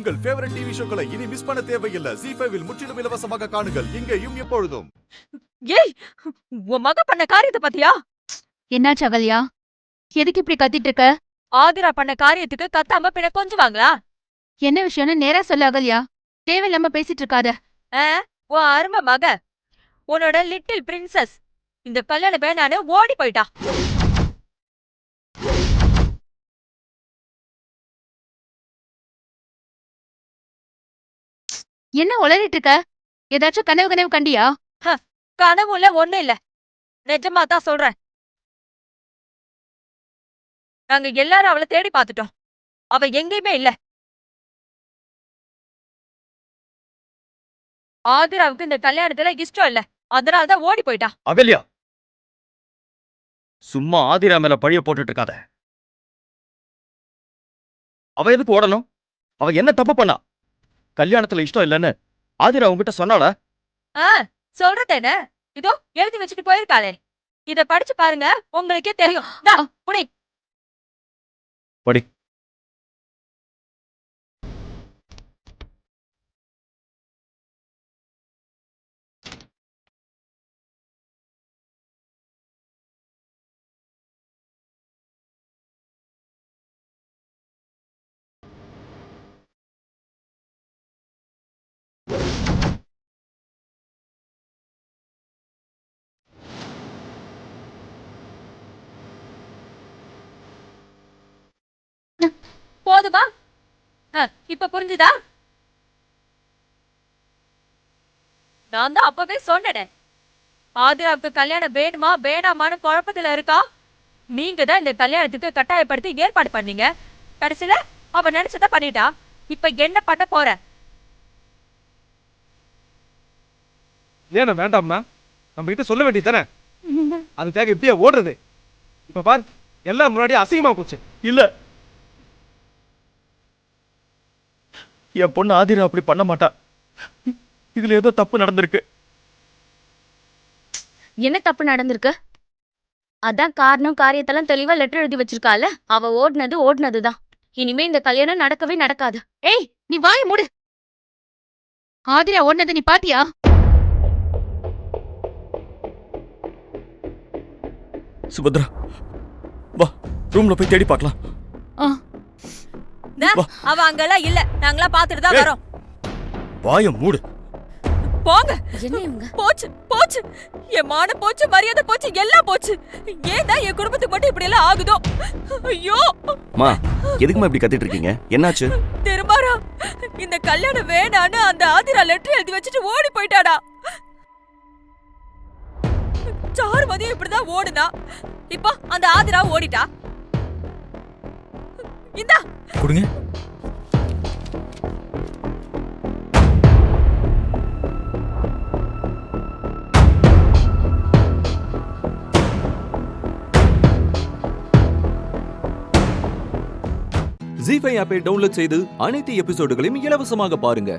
உங்கள் favourite TV ஷோக்களை இனி miss பண்ண தேவையில்லை. ZEE5 இல் முற்றிலும் இலவசமாக காணுங்கள். இங்கேயும் எப்பொழுதும். ஏய், உன் மக பண்ண காரியத்தை பாத்தியா? என்னாச்சு அகல்யா? எதுக்கு இப்படி கத்திட்டு இருக்க? ஆதிரா பண்ண காரியத்துக்கு கத்தாம பின்ன கொஞ்சுவாங்களா? என்ன விஷயம்னு நேரா சொல்லு அகல்யா. தேவையில்லாம பேசிட்டு இருக்காத. உன் அருமை மக, உன்னோட லிட்டில் பிரின்சஸ் இந்த கல்யாணம் வேணான்னு ஓடி போயிட்டா. என்ன உளறிட்டு இருக்க? ஏதாச்சும் கனவு கண்டியா? கனவுல ஒண்ணு இல்ல, நிஜமா தான் சொல்றேன். நாங்க எல்லாரும் அவளை தேடி பார்த்துட்டோம். அவ எங்கேயுமே இல்ல. ஆதிராவுக்கு இந்த கல்யாணத்துல இஷ்டம் இல்ல, அதனாலதான் ஓடி போயிட்டா. அகல்யா, சும்மா ஆதிரா மேல பழிய போட்டுட்டு இருக்காத. அவ எதுக்கு ஓடணும்? அவ என்ன தப்பு பண்ணா? கல்யாணத்துல இஷ்டம் இல்லைன்னு ஆதிரா உங்ககிட்ட சொன்னாளா? சொல்றது என்ன? இதோ எழுதி வச்சுட்டு போயிருக்காளே, இத படிச்சு பாருங்க, உங்களுக்கே தெரியும். புடி. படி. போதுமா? இப்ப புரிஞ்சுதா? நான் தான் அப்பவே சொன்னேன், ஆதிராவுக்கு கல்யாணம் வேணுமா வேணாமான்னு குழப்பத்துல இருக்கா. நீங்க தான் இந்த கல்யாணத்துக்கு கட்டாயப்படுத்தி ஏற்பாடு பண்ணீங்க. கடைசியில அவ நினைச்சத பண்ணிட்டா. இப்ப என்ன பண்ண போற? ஏன்னா வேண்டாம்னா நம்ம கிட்ட சொல்ல வேண்டியது தானே. அதுக்காக இப்படியே ஓடுறது? இப்ப பாரு, எல்லாம் முன்னாடி அசிங்கமா போச்சு. இல்ல, என் பொண்ணு ஆதிரா அப்படி பண்ண மாட்டா. இதுல ஏதோ தப்பு நடந்திருக்கு. என்ன தப்பு நடந்திருக்கு? அதான் காரணம் காரியத்தெல்லாம் தெளிவா லெட்டர் எழுதி வச்சிருக்கால. அவ ஓடுனதுதான். இனிமே இந்த கல்யாணம் நடக்கவே நடக்காது. ஏய், நீ வாய மூடு. ஆதிரா ஓடுனது நீ பாத்தியா? சுபத்ரா, வா, ரூம்ல போய் தேடி பார்க்கலாம். அவ அங்கெல்லாம் இல்ல, நாங்களா பாத்துட்டு தான் வரோம். வாய மூடு. போங்க. என்ன இவங்க? போச்சு போச்சு, என் மானம் போச்சு, மரியாதை போச்சு, எல்லாம் போச்சு. ஏதான் என் குடும்பத்துக்கு மட்டும் இப்படி எல்லாம் ஆகுதோ? ஐயோ மா, எதுக்குமா இப்படி கத்திட்டு இருக்கீங்க? என்னாச்சு? திருமாரா, இந்த கல்யாணம் வேணான்னு அந்த ஆதிரா லெட்டர் எழுதி வச்சுட்டு ஓடி போயிட்டாடா. சாருமதி இப்படிதான் ஓடுனா, இப்போ அந்த ஆதிரா ஓடிட்டா. இந்தா கொடுங்க. ZEE5 ஆப்பை டவுன்லோட் செய்து அனைத்து எபிசோடுகளையும் இலவசமாக பாருங்க.